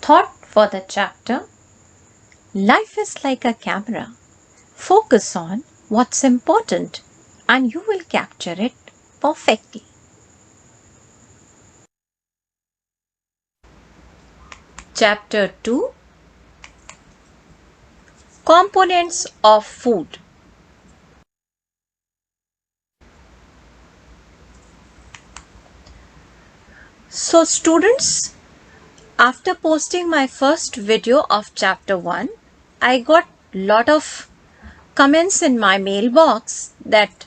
Thought for the chapter: Life is like a camera. Focus on what's important and you will capture it perfectly. Chapter 2: Components of Food. So students, after posting my first video of chapter 1, I got lot of comments in my mailbox that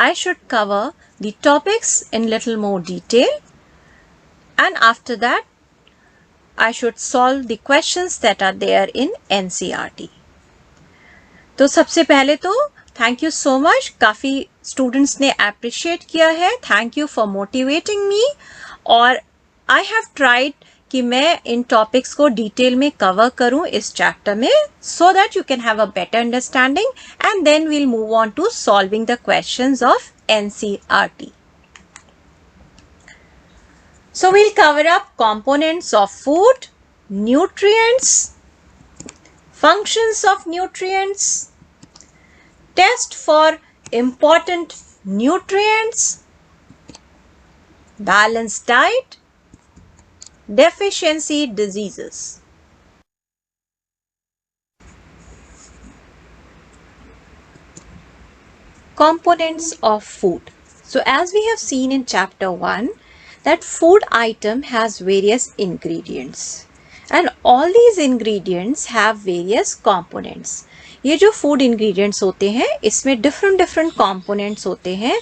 I should cover the topics in little more detail, and after that I should solve the questions that are there in NCERT. तो सबसे पहले तो thank you so much, काफ़ी students ने appreciate किया है. Thank you for motivating me. और I have tried कि मैं इन टॉपिक्स को डिटेल में कवर करूं इस चैप्टर में, so that you can have a better understanding and then we'll move on to solving the questions of NCERT. So we'll cover up components of food, nutrients, functions of nutrients, test for important nutrients, balanced diet, deficiency diseases. Components of food. So as we have seen in chapter 1, that food item has various ingredients and all these ingredients have various components. ये जो food ingredients होते हैं इसमें different components होते हैं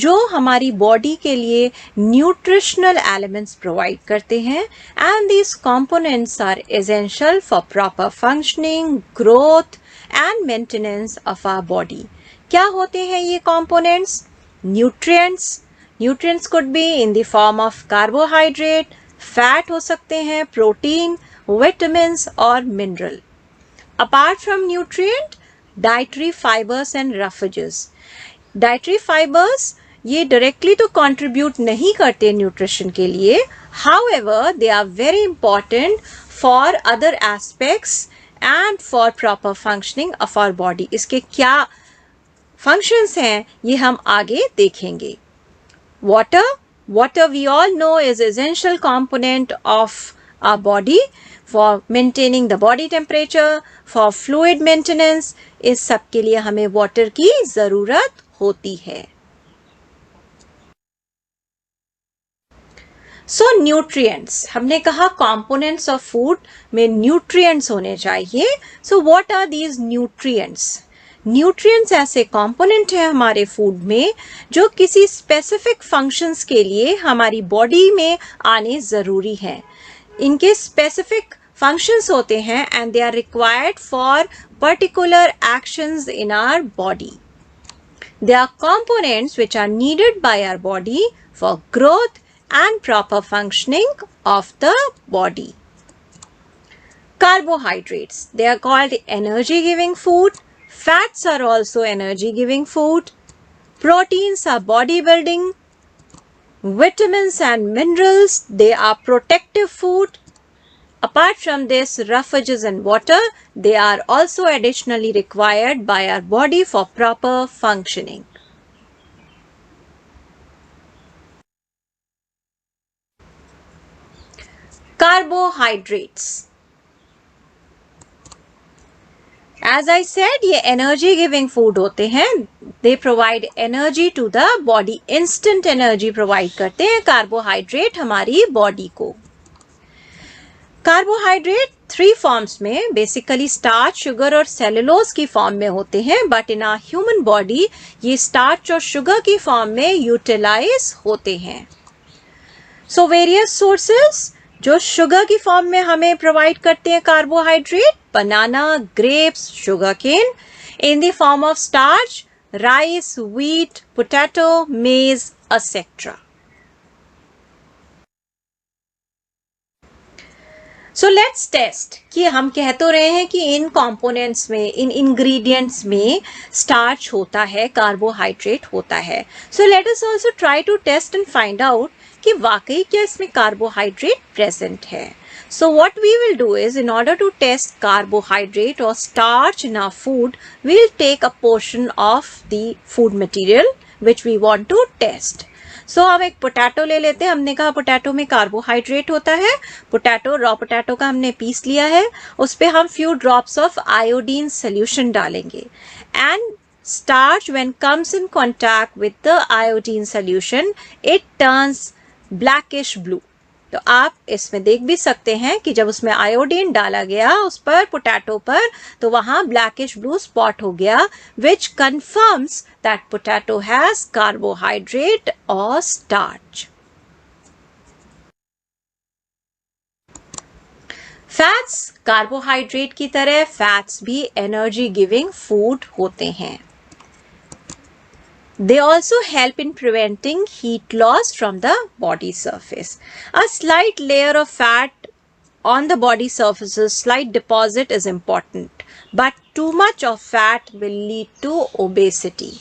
जो हमारी body के लिए nutritional elements provide करते हैं, and these components are essential for proper functioning, growth and maintenance of our body. क्या होते हैं ये components? Nutrients. Nutrients could be in the form of carbohydrate, fat हो सकते हैं, protein, vitamins और mineral. Apart from nutrient, dietary fibers and roughages. Dietary fibers ये directly तो contribute नहीं करते nutrition के लिए, however they are very important for other aspects and for proper functioning of our body. इसके क्या functions हैं ये हम आगे देखेंगे. Water we all know is essential component of our body for maintaining the body temperature, for fluid maintenance. इस सब के लिए हमें water की ज़रूरत होती है. So nutrients, हमने कहा components of food में nutrients होने चाहिए. So what are these nutrients? Nutrients ऐसे कंपोनेंट हैं हमारे फूड में जो किसी स्पेसिफिक फंक्शंस के लिए हमारी बॉडी में आने ज़रूरी हैं. इनके स्पेसिफिक फंक्शंस होते हैं and they are required for particular actions in our body. They are components which are needed by our body for growth and proper functioning of the body. Carbohydrates, they are called energy giving food. Fats are also energy giving food. Proteins are body building. Vitamins and minerals, they are protective food. Apart from this, roughages and water, they are also additionally required by our body for proper functioning. Carbohydrates. As I said, ये energy giving food होते हैं. They provide energy to the body. Instant energy provide करते हैं carbohydrate हमारी body को. Carbohydrate 3 forms में basically starch, sugar और cellulose की form में होते हैं, but in our human body ये starch और sugar की form में utilize होते हैं. So various sources जो शुगर की फॉर्म में हमें प्रोवाइड करते हैं carbohydrate: banana, grapes, sugar cane. In the form of starch: rice, wheat, potato, maize, etcetera. So let's test कि हम कह तो रहे हैं कि इन कंपोनेंट्स में, इन इंग्रेडिएंट्स में स्टार्च होता है, कार्बोहाइड्रेट होता है. So let us also try to test and find out कि वाकई क्या इसमें कार्बोहाइड्रेट प्रेजेंट है. So what we will do is, in order to test carbohydrate or starch in our food, we'll take a portion of the food material which we want to test. So हम एक potato ले लेते हैं. हमने कहा potato में carbohydrate होता है. पोटैटो, रॉ पोटैटो का हमने पीस लिया है. उस पे हम few drops of iodine solution डालेंगे. And starch, when comes in contact with the iodine solution, it turns blackish blue. तो आप इसमें देख भी सकते हैं कि जब उसमें आयोडीन डाला गया उस पर, पोटैटो पर, तो वहां ब्लैकिश ब्लू स्पॉट हो गया, which confirms that potato has carbohydrate और स्टार्च. फैट्स कार्बोहाइड्रेट की तरह फैट्स भी एनर्जी गिविंग फूड होते हैं. They also help in preventing heat loss from the body surface. A slight layer of fat on the body surfaces, slight deposit is important, but too much of fat will lead to obesity.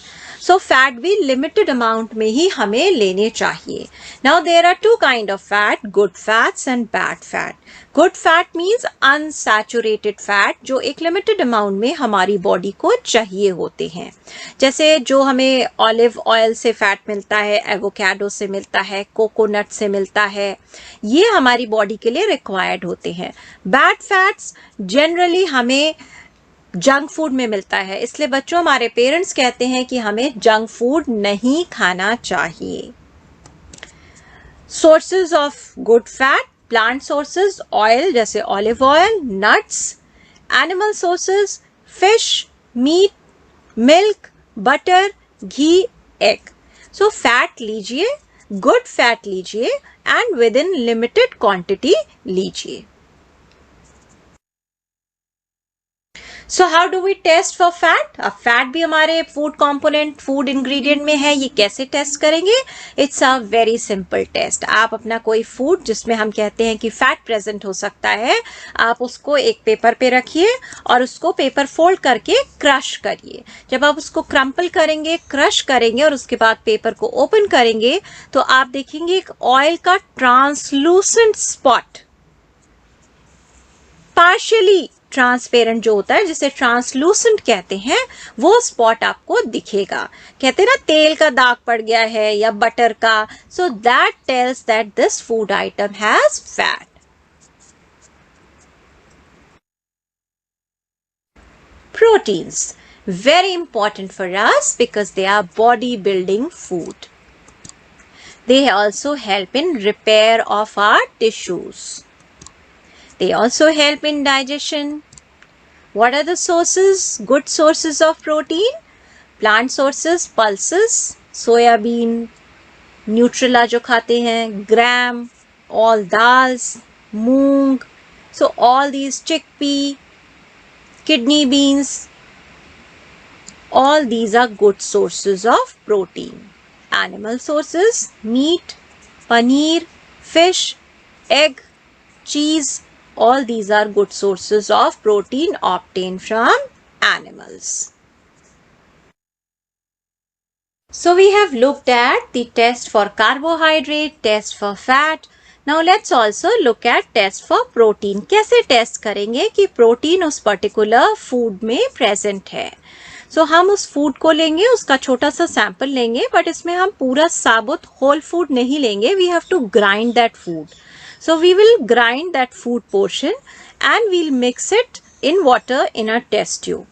So fat भी limited amount में ही हमें लेने चाहिए. Now there are two kind of fat, good fats and bad fat. Good fat means unsaturated fat, जो एक limited amount में हमारी body को चाहिए होते हैं. जैसे जो हमें ऑलिव ऑयल से फैट मिलता है, एवोकाडो से मिलता है, कोकोनट से मिलता है, ये हमारी बॉडी के लिए रिक्वायर्ड होते हैं. बैड फैट्स जनरली हमें जंक फूड में मिलता है. इसलिए बच्चों, हमारे पेरेंट्स कहते हैं कि हमें जंक फूड नहीं खाना चाहिए. Sources of good fat, plant sources, oil जैसे olive oil, nuts. Animal sources, fish, meat, milk, butter, ghee, egg. So fat लीजिए, गुड फैट लीजिए and with in limited quantity लीजिए. So how do we test for fat? अब fat भी हमारे food component, food ingredient में है. ये कैसे टेस्ट करेंगे? It's a very simple test. आप अपना कोई फूड जिसमें हम कहते हैं कि फैट प्रेजेंट हो सकता है, आप उसको एक पेपर पे रखिए और उसको पेपर फोल्ड करके क्रश करिए. जब आप उसको क्रम्पल करेंगे, क्रश करेंगे और उसके बाद पेपर को ओपन करेंगे, तो आप देखेंगे एक ऑयल का ट्रांसलूसेंट स्पॉट, पार्शियली ट्रांसपेरेंट जो होता है, जिसे ट्रांसलूसेंट कहते हैं, वो स्पॉट आपको दिखेगा. कहते हैं ना तेल का दाग पड़ गया है या बटर का. So that tells that this food item has fat. Proteins, very important for us because they are body building food. They also help in repair of our tissues. They also help in digestion. What are the sources, good sources of protein? Plant sources, pulses, soyabean, Nutrela जो खाते हैं, gram, all dals, moong. So all these chickpea, kidney beans, all these are good sources of protein. Animal sources, meat, paneer, fish, egg, cheese, all these are good sources of protein obtained from animals. So we have looked at the test for carbohydrate, test for fat. Now let's also look at test for protein. कैसे test करेंगे कि protein उस particular food में present है. सो हम उस food को लेंगे, उसका छोटा सा सैंपल लेंगे, बट इसमें हम पूरा साबुत होल फूड नहीं लेंगे. We have to grind that food. So we will grind that food portion and we'll mix it in water in a test tube.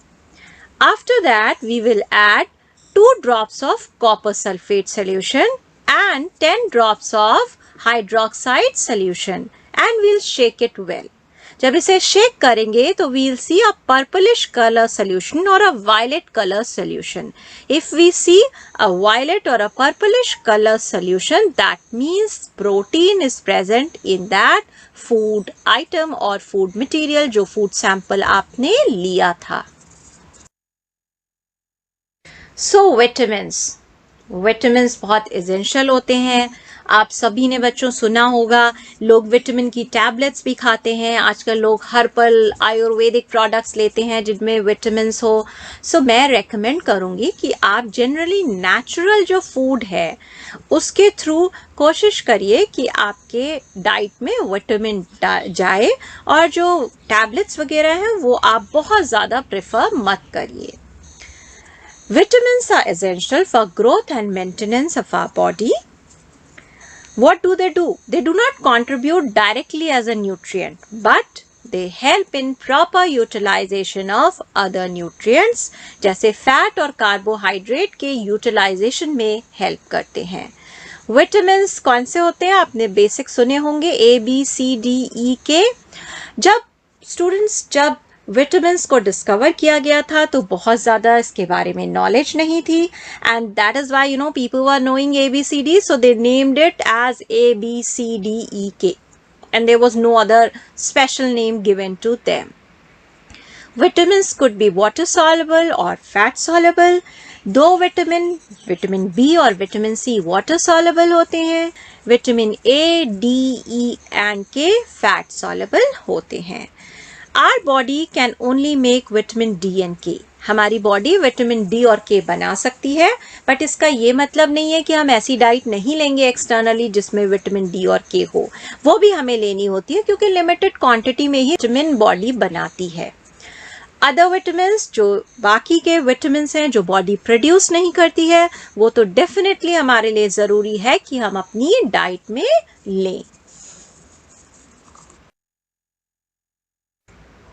After that, we will add 2 drops of copper sulfate solution and 10 drops of hydroxide solution and we'll shake it well. जब इसे shake करेंगे तो we'll see a purplish color solution or a violet color solution. If we see a violet or a purplish color solution, that means protein is present in that food item or food material जो food sample आपने लिया था. So vitamins बहुत essential होते हैं. आप सभी ने बच्चों सुना होगा, लोग विटामिन की टैबलेट्स भी खाते हैं। आजकल लोग हर पल आयुर्वेदिक प्रोडक्ट्स लेते हैं जिनमें विटामिन हो। सो मैं रेकमेंड करूँगी कि आप जनरली नेचुरल जो फूड है उसके थ्रू कोशिश करिए कि आपके डाइट में विटामिन जाए, और जो टैबलेट्स वगैरह हैं वो आप बहुत ज़्यादा प्रेफर मत करिए। Vitamins are essential for growth and maintenance of our body. What do? They do not contribute directly as a nutrient, but they help in proper utilization of other nutrients, जैसे fat और carbohydrate के utilisation में help करते हैं। Vitamins कौन से होते हैं? आपने बेसिक सुने होंगे, ABCDE। जब विटामिन्स को डिस्कवर किया गया था तो बहुत ज़्यादा इसके बारे में नॉलेज नहीं थी, and that is why people were knowing ABCD, so they named it as ABCDEK, and there was no other special name given to them. Vitamins could be water soluble or fat soluble. दो vitamin B और vitamin C water soluble होते हैं, vitamin A, D, E and K fat soluble होते हैं। Our body can only make vitamin D and K. हमारी body vitamin D और के बना सकती है, बट इसका ये मतलब नहीं है कि हम ऐसी डाइट नहीं लेंगे एक्सटर्नली जिसमें विटामिन डी और के हो। वो भी हमें लेनी होती है क्योंकि लिमिटेड क्वांटिटी में ही विटामिन बॉडी बनाती है। अदर विटामिन, जो बाकी के विटामिन हैं जो बॉडी प्रोड्यूस नहीं करती है, वो तो डेफिनेटली हमारे लिए ज़रूरी है कि हम अपनी डाइट में लें।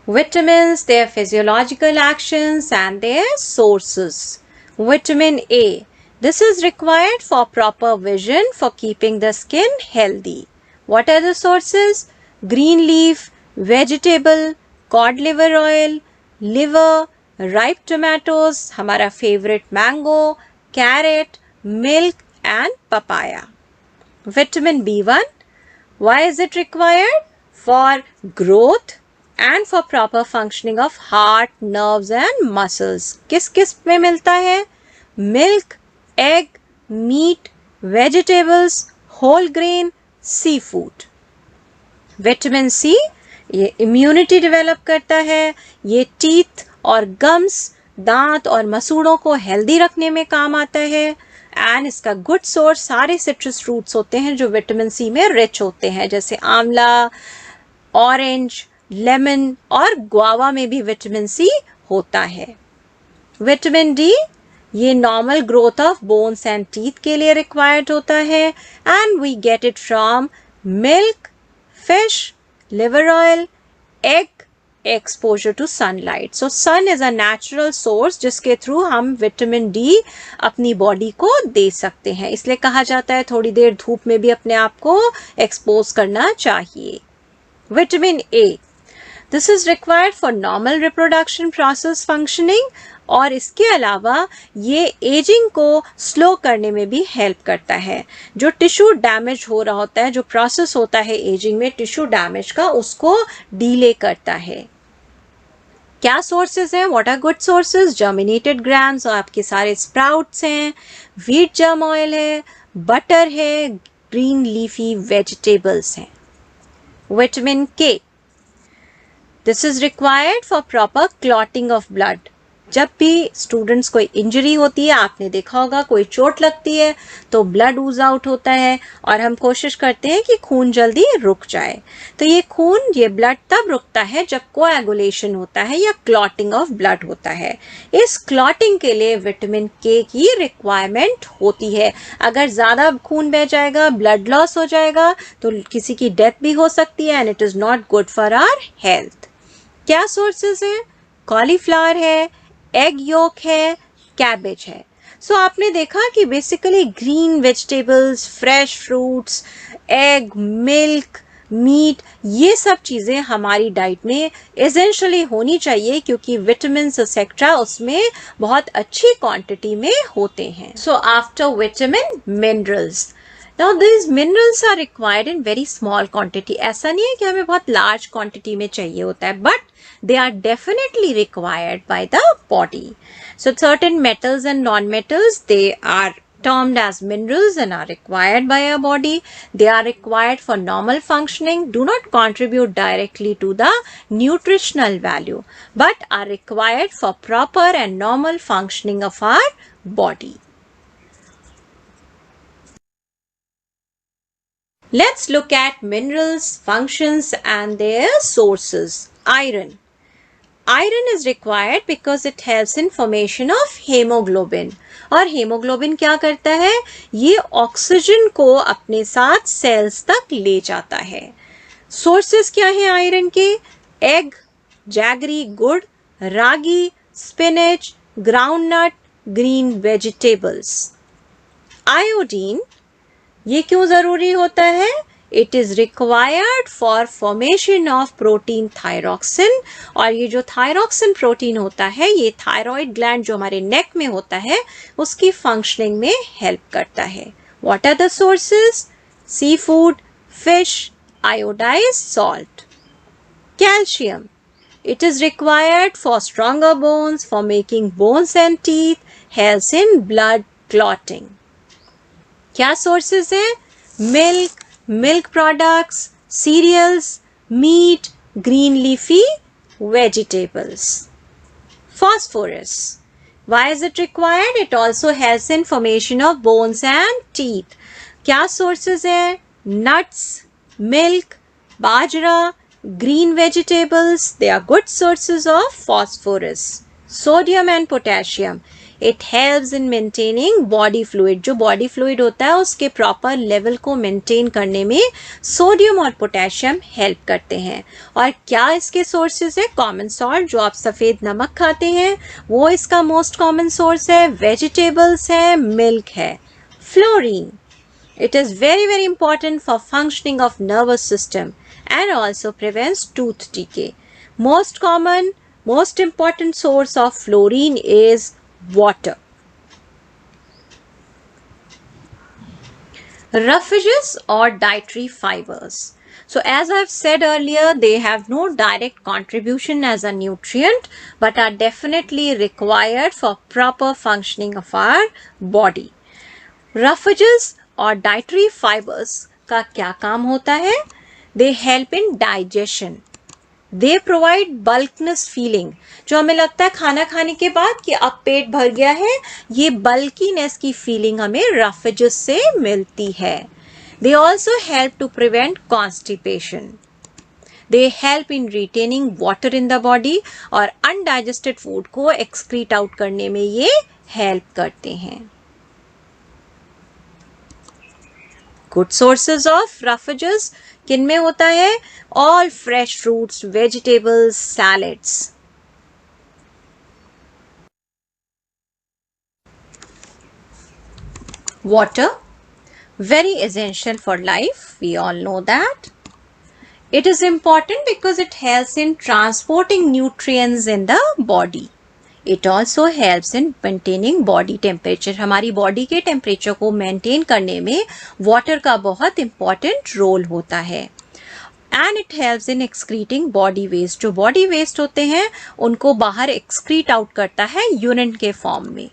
Vitamins, their physiological actions and their sources. Vitamin A. This is required for proper vision for keeping the skin healthy. What are the sources? Green leaf, vegetable, cod liver oil, liver, ripe tomatoes, हमारा favorite mango, carrot, milk and papaya. Vitamin B1. Why is it required? For growth and for proper functioning of heart, nerves and muscles. किस किस में मिलता है? Milk, egg, meat, vegetables, whole grain, seafood. Vitamin C, ये immunity develop करता है, ये teeth और gums, दांत और मसूड़ों को healthy रखने में काम आता है, एंड इसका गुड सोर्स सारे सिट्रस फ्रूट्स होते हैं जो विटामिन सी में रिच होते हैं, जैसे आंवला, ऑरेंज, लेमन और गुआवा में भी विटामिन सी होता है। विटामिन डी, ये normal growth of bones and teeth के लिए रिक्वायर्ड होता है, and we get it from milk, fish, liver oil, egg, exposure to sunlight. So sun is a natural source जिसके थ्रू हम vitamin D अपनी body को दे सकते हैं, इसलिए कहा जाता है थोड़ी देर धूप में भी अपने आप को एक्सपोज करना चाहिए। Vitamin A, this is required for normal reproduction process functioning, और इसके अलावा ये एजिंग को स्लो करने में भी हेल्प करता है। जो टिश्यू डैमेज हो रहा होता है, जो प्रोसेस होता है एजिंग में टिश्यू डैमेज का, उसको डीले करता है। क्या सोर्सेज हैं? What are good sources? Germinated grams और आपके सारे स्प्राउट्स हैं, व्हीट जर्म ऑयल है, बटर है, ग्रीन लीफी वेजिटेबल्स हैं। Vitamin K, this is required for proper clotting of blood. जब भी स्टूडेंट्स कोई इंजरी होती है, आपने देखा होगा कोई चोट लगती है तो ब्लड ऊज आउट होता है और हम कोशिश करते हैं कि खून जल्दी रुक जाए। तो ये ब्लड तब रुकता है जब कोएगुलेशन होता है या क्लॉटिंग ऑफ ब्लड होता है। इस क्लॉटिंग के लिए विटामिन के की रिक्वायरमेंट होती है। अगर ज़्यादा खून बह जाएगा, ब्लड लॉस हो जाएगा, तो किसी की डेथ भी हो सकती है, and it is not good for our health. क्या सोर्सेज हैं? कॉलीफ्लावर है, एग योक है, कैबेज है। सो आपने देखा कि basically green vegetables, fresh fruits, egg, milk, meat, ये सब चीज़ें हमारी डाइट में एसेंशियली होनी चाहिए क्योंकि विटामिन्स एक्सेट्रा उसमें बहुत अच्छी क्वांटिटी में होते हैं। So after vitamin, minerals. Now these minerals are required in very small quantity. ऐसा नहीं है कि हमें बहुत large quantity में चाहिए होता है, but they are definitely required by the body. So certain metals and non-metals, they are termed as minerals and are required by our body. They are required for normal functioning, do not contribute directly to the nutritional value, but are required for proper and normal functioning of our body. Let's look at minerals, functions and their sources. Iron. Iron is required because it helps in formation of hemoglobin. और hemoglobin क्या करता है? ये oxygen को अपने साथ sales तक ले जाता है. सोर्सेस क्या है आयरन के? एग, जैगरी गुड़, ragi, spinach, groundnut, green vegetables. Iodine, ये क्यों जरूरी होता है? It is required for formation of protein thyroxine. और ये जो thyroxine प्रोटीन होता है ये थायराइड ग्लैंड जो हमारे नेक में होता है उसकी फंक्शनिंग में हेल्प करता है. What are the sources? Seafood, fish, iodized salt. Calcium. It is required for stronger bones, for making bones and teeth, helps in blood clotting. क्या sources हैं? Milk, milk products, cereals, meat, green leafy vegetables. Phosphorus. Why is it required? It also helps in formation of bones and teeth. क्या sources हैं? Nuts, milk, bajra, green vegetables. They are good sources of phosphorus. Sodium and potassium. It helps in maintaining body fluid. जो body fluid होता है उसके proper level को maintain करने में sodium और पोटेशियम हेल्प करते हैं. और क्या इसके sources है? Common salt, जो आप सफ़ेद नमक खाते हैं वो इसका most common source है. Vegetables है, milk है. Fluorine. It is very very important for functioning of nervous system and also prevents tooth decay. Most common, most important source of fluorine is water. Refuges or dietary fibers. So as I've said earlier, they have no direct contribution as a nutrient but are definitely required for proper functioning of our body. Refuges और dietary fibers का क्या काम होता है? They help in digestion. They provide bulkiness feeling. जो हमें लगता है खाना खाने के बाद कि अब पेट भर गया है, ये bulkiness की feeling हमें refuges से मिलती है. They also help to prevent constipation. They help in retaining water in the body और undigested food को excrete out करने में ये help करते हैं. Good sources of refuges किन में होता है? All fresh fruits, vegetables, salads. Water, very essential for life. We all know that. It is important because it helps in transporting nutrients in the body. It also helps in maintaining body temperature. हमारी body के temperature को maintain करने में water का बहुत important role होता है. And it helps in excreting body waste. जो बॉडी वेस्ट होते हैं उनको बाहर एक्सक्रीट आउट करता है यूरिन के फॉर्म में.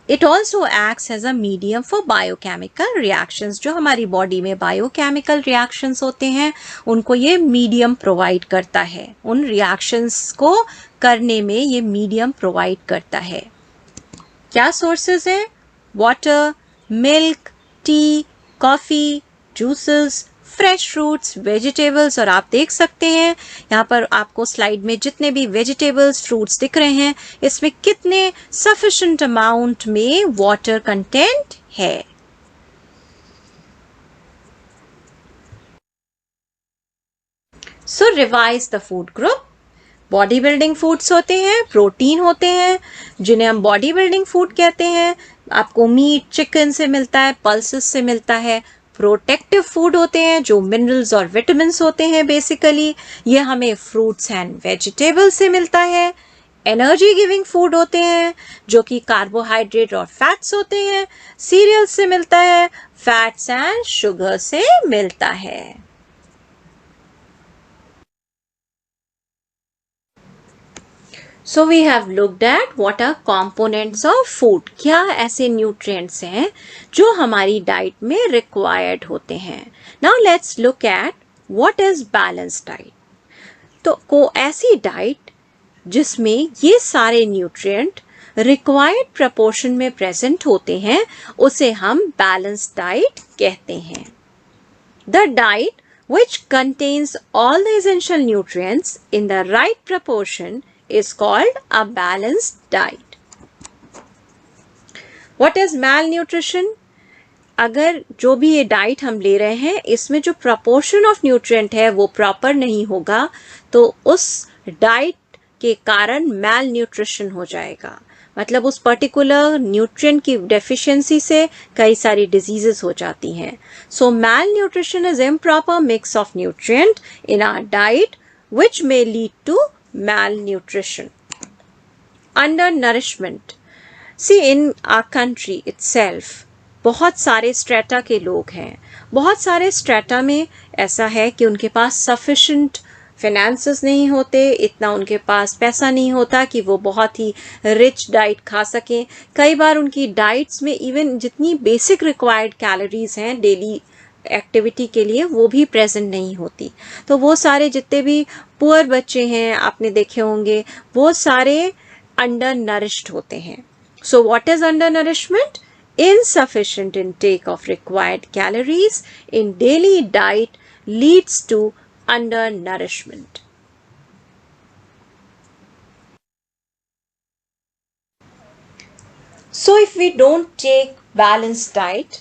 It also acts as a medium for biochemical reactions. जो हमारी बॉडी में बायोकेमिकल रिएक्शंस होते हैं उनको ये मीडियम प्रोवाइड करता है. उन रिएक्शंस को करने में ये मीडियम प्रोवाइड करता है. क्या सोर्सेज हैं? Water, milk, T, coffee, juices, fresh fruits, vegetables. और आप देख सकते हैं यहाँ पर आपको स्लाइड में जितने भी वेजिटेबल्स, फ्रूट्स दिख रहे हैं इसमें कितने सफिशिएंट अमाउंट में वाटर कंटेंट है. So revise the food group. Body building foods होते हैं, प्रोटीन होते हैं जिन्हें हम बॉडी बिल्डिंग फूड कहते हैं. आपको मीट, चिकन से मिलता है, पल्सेस से मिलता है. प्रोटेक्टिव फूड होते हैं जो मिनरल्स और विटामिन्स होते हैं. बेसिकली ये हमें फ्रूट्स एंड वेजिटेबल्स से मिलता है. एनर्जी गिविंग फूड होते हैं जो कि कार्बोहाइड्रेट और फैट्स होते हैं. सीरियल्स से मिलता है, फैट्स एंड शुगर से मिलता है. So we have looked at what are components of food. क्या ऐसे nutrients हैं जो हमारी डाइट में required होते हैं. Now let's look at what is balanced diet. तो को ऐसी डाइट जिसमें ये सारे न्यूट्रिएंट रिक्वायर्ड प्रपोर्शन में प्रेजेंट होते हैं उसे हम बैलेंस्ड डाइट कहते हैं. The diet which contains all the essential nutrients in the right proportion is called a balanced diet. What is malnutrition? अगर जो भी ये डाइट हम ले रहे हैं इसमें जो proportion of nutrient है वो proper नहीं होगा तो उस डाइट के कारण malnutrition हो जाएगा. मतलब उस पर्टिकुलर न्यूट्रिएंट की डेफिशिएंसी से कई सारी डिजीजेस हो जाती हैं. So malnutrition is improper mix of nutrient in our diet which may lead to malnutrition. Undernourishment. See in our country itself बहुत सारे स्ट्रेटा के लोग हैं. बहुत सारे स्ट्रेटा में ऐसा है कि उनके पास सफिशिएंट फाइनेंसेस नहीं होते, इतना उनके पास पैसा नहीं होता कि वो बहुत ही रिच डाइट खा सकें. कई बार उनकी डाइट्स में इवन जितनी बेसिक रिक्वायर्ड कैलोरीज हैं डेली एक्टिविटी के लिए वो भी प्रेजेंट नहीं होती. तो वो सारे जितने भी पुअर बच्चे हैं आपने देखे होंगे वो सारे अंडर नरिश्ड होते हैं. So what is under nourishment? Insufficient intake of required calories in daily diet leads to undernourishment. So if we don't take balanced diet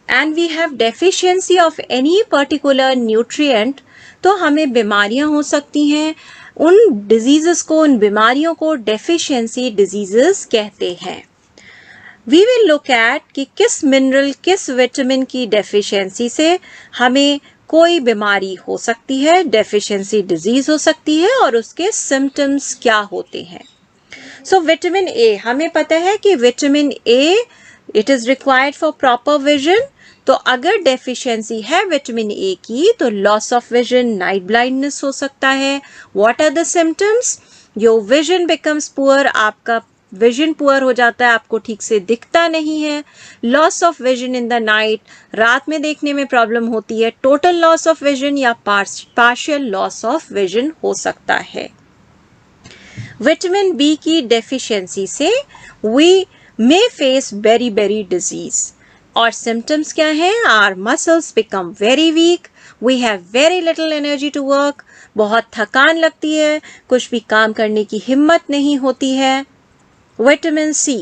and we have deficiency of any particular nutrient तो हमें बीमारियां हो सकती हैं. उन diseases को, उन बीमारियों को डेफिशिएंसी डिजीजेस कहते हैं. We will look at कि किस मिनरल, किस विटामिन की डेफिशिएंसी से हमें कोई बीमारी हो सकती है, डेफिशिएंसी डिजीज हो सकती है और उसके सिम्टम्स क्या होते हैं. सो विटामिन ए, हमें पता है कि vitamin A it is required for proper vision. तो अगर डेफिशिएंसी है विटामिन ए की तो loss of vision, night blindness हो सकता है. What are the symptoms? Your vision becomes poor, आपका विजन पुअर हो जाता है, आपको ठीक से दिखता नहीं है. Loss of vision in the night, रात में देखने में प्रॉब्लम होती है. टोटल लॉस ऑफ विजन या पार्शियल लॉस ऑफ विजन हो सकता है. विटामिन बी की डेफिशिएंसी से we may face beriberi disease. और सिम्टम्स क्या हैं? Our muscles become very weak, we have very little energy to work, बहुत थकान लगती है, कुछ भी काम करने की हिम्मत नहीं होती है. विटामिन सी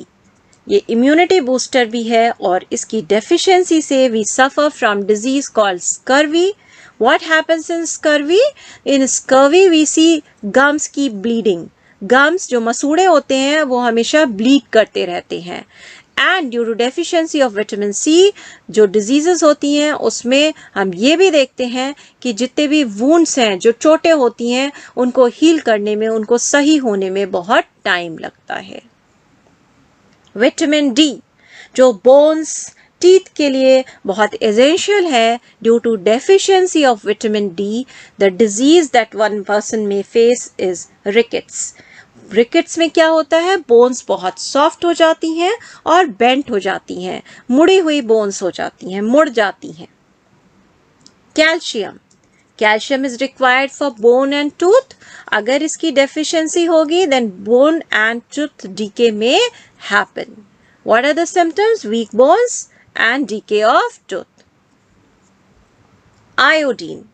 ये इम्यूनिटी बूस्टर भी है और इसकी डेफिशिएंसी से we suffer from disease called scurvy. What happens in scurvy? In scurvy we see gums की ब्लीडिंग. गम्स जो मसूड़े होते हैं वो हमेशा ब्लीड करते रहते हैं. And due to deficiency of vitamin C जो डिजीजेस होती हैं उसमें हम ये भी देखते हैं कि जितने भी वुंड्स हैं, जो चोटें होती हैं, उनको हील करने में, उनको सही होने में बहुत टाइम लगता है. विटामिन डी जो बोन्स, टीथ के लिए बहुत एसेंशियल है. Due to deficiency of vitamin D the disease that one person में फेस इज रिकेट्स. रिकेट्स में क्या होता है? बोन्स बहुत सॉफ्ट हो जाती हैं और बेंट हो जाती हैं, मुड़ी हुई बोन्स हो जाती हैं, मुड़ जाती हैं. Calcium, calcium is required for bone and tooth. अगर इसकी डेफिशिएंसी होगी then bone and tooth decay में happen. What are the symptoms? Weak bones and decay of tooth. Iodine.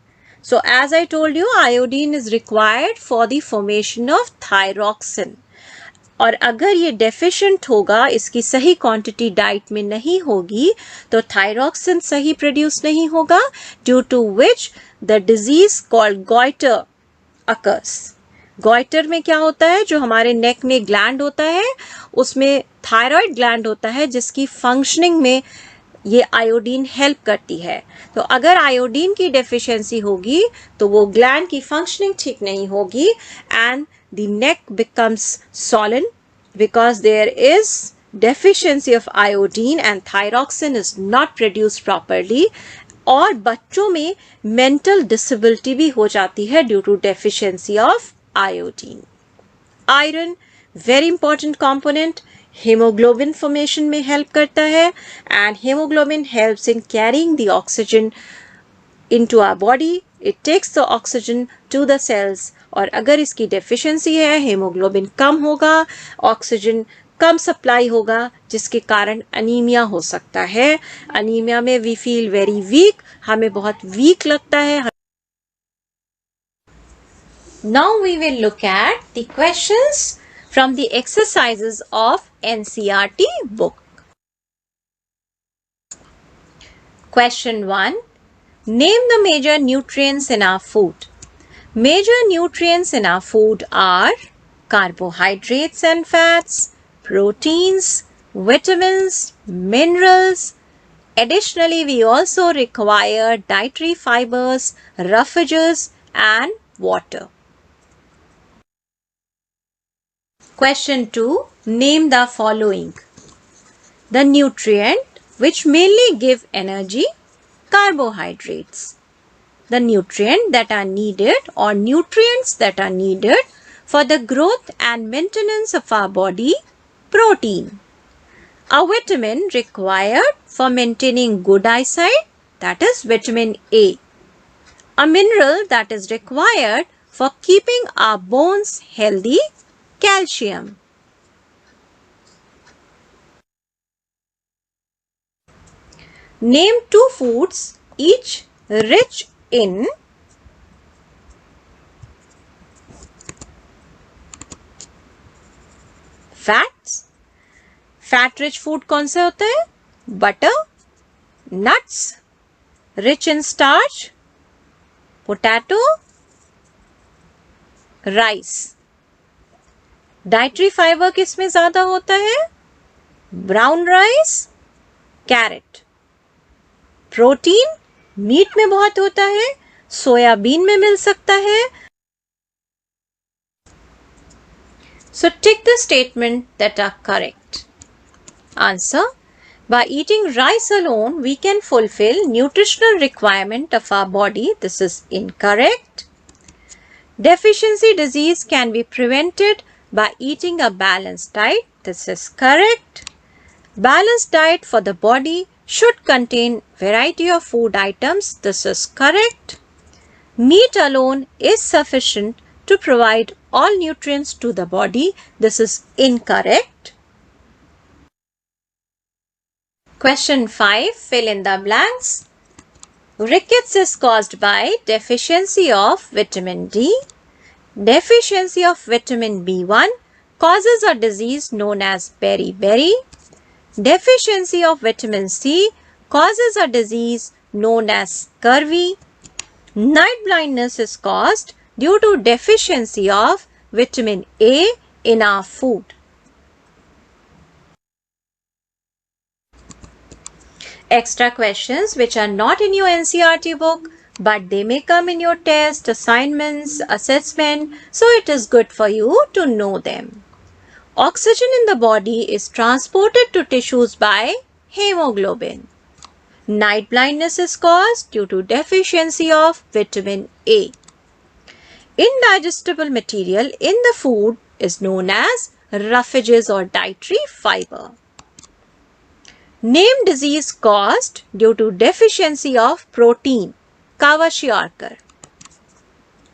So as I told you, iodine is required for the formation of thyroxine. और अगर ये deficient होगा, इसकी सही quantity diet में नहीं होगी तो थायरॉक्सिन सही प्रोड्यूस नहीं होगा, due to which the disease called goitre occurs. Goitre में क्या होता है? जो हमारे नेक में ग्लैंड होता है उसमें थायराइड ग्लैंड होता है जिसकी फंक्शनिंग में ये आयोडीन हेल्प करती है. तो अगर आयोडीन की डेफिशिएंसी होगी तो वो ग्लैंड की फंक्शनिंग ठीक नहीं होगी and the neck becomes swollen because there is deficiency of iodine and thyroxine is not produced properly. और बच्चों में मेंटल डिसेबिलिटी भी हो जाती है due to deficiency of iodine. Iron very important component, hemoglobin formation में help करता है and hemoglobin helps in carrying the oxygen into our body. It takes the oxygen to the cells और अगर इसकी deficiency है, hemoglobin कम होगा, oxygen कम supply होगा जिसके कारण अनीमिया हो सकता है. अनीमिया में we feel very weak, हमें बहुत weak लगता है. Now we will look at the questions from the exercises of NCERT book. Question 1. Name the major nutrients in our food. Major nutrients in our food are carbohydrates and fats, proteins, vitamins, minerals. Additionally, we also require dietary fibers, roughages, and water. Question 2. Name the following. The nutrient which mainly give energy, carbohydrates. The nutrient that are needed or nutrients that are needed for the growth and maintenance of our body, protein. A vitamin required for maintaining good eyesight, that is vitamin A. A mineral that is required for keeping our bones healthy, calcium. Name 2 foods each rich in fats. Fat rich food कौन से होते हैं? Butter, nuts, rich in starch, potato, rice. Dietary fiber किस में ज़्यादा होता है? Brown rice, carrot. Protein meat में बहुत होता है, सोयाबीन में मिल सकता है. So tick the statement that are correct. Answer. By eating rice alone, we can fulfill nutritional requirement of our body. This is incorrect. Deficiency disease can be prevented by eating a balanced diet. This is correct. Balanced diet for the body should contain variety of food items. This is correct. Meat alone is sufficient to provide all nutrients to the body. This is incorrect. Question 5. Fill in the blanks. Rickets is caused by deficiency of vitamin D. Deficiency of vitamin B1 causes a disease known as beriberi. Deficiency of vitamin C causes a disease known as scurvy. Night blindness is caused due to deficiency of vitamin A in our food. Extra questions which are not in your NCERT book, but they may come in your test, assignments, assessment, so it is good for you to know them. Oxygen in the body is transported to tissues by hemoglobin. Night blindness is caused due to deficiency of vitamin A. Indigestible material in the food is known as roughages or dietary fiber. Name disease caused due to deficiency of protein, Kwashiorkor.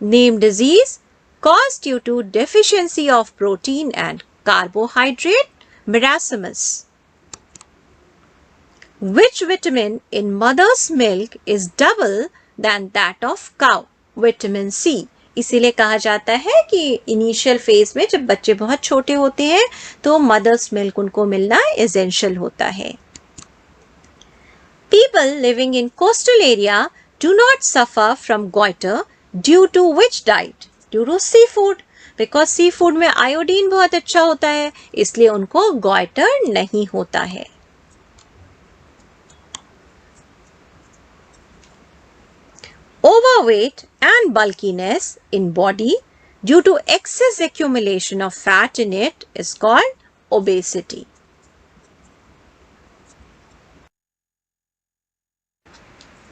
Name disease caused due to deficiency of protein and carbohydrate, Marasmus. Which vitamin in mother's milk is double than that of cow? Vitamin C. इसीलिए कहा जाता है कि initial phase में जब बच्चे बहुत छोटे होते हैं तो मदर्स मिल्क उनको मिलना एसेंशियल होता है. People living in coastal area do not suffer from goiter due to which diet? Due to seafood. Because seafood में आयोडीन बहुत अच्छा होता है इसलिए उनको goiter नहीं होता है. Overweight and bulkiness in body due to excess accumulation of fat in it is called obesity.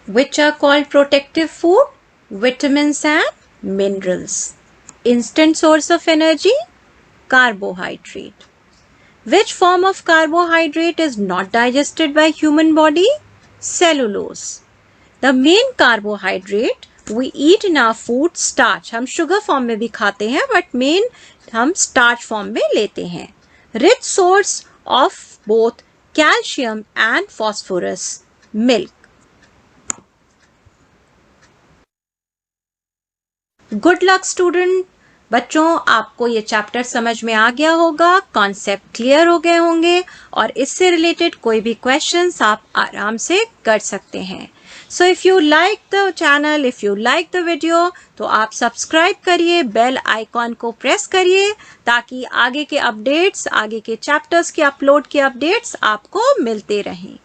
Which are called protective food? Vitamins and minerals. Instant source of energy? Carbohydrate. Which form of carbohydrate is not digested by human body? Cellulose. The main carbohydrate we eat in our food, starch. हम sugar form में भी खाते हैं, but main हम starch form में लेते हैं. Rich source of both calcium and phosphorus. Milk. Good luck student. बच्चों, आपको ये चैप्टर समझ में आ गया होगा, कॉन्सेप्ट क्लियर हो गए होंगे और इससे रिलेटेड कोई भी क्वेश्चंस आप आराम से कर सकते हैं. So if you like the channel, if you like the video, तो आप सब्सक्राइब करिए, बेल आइकॉन को प्रेस करिए ताकि आगे के अपडेट्स, आगे के चैप्टर्स के अपलोड के अपडेट्स आपको मिलते रहें.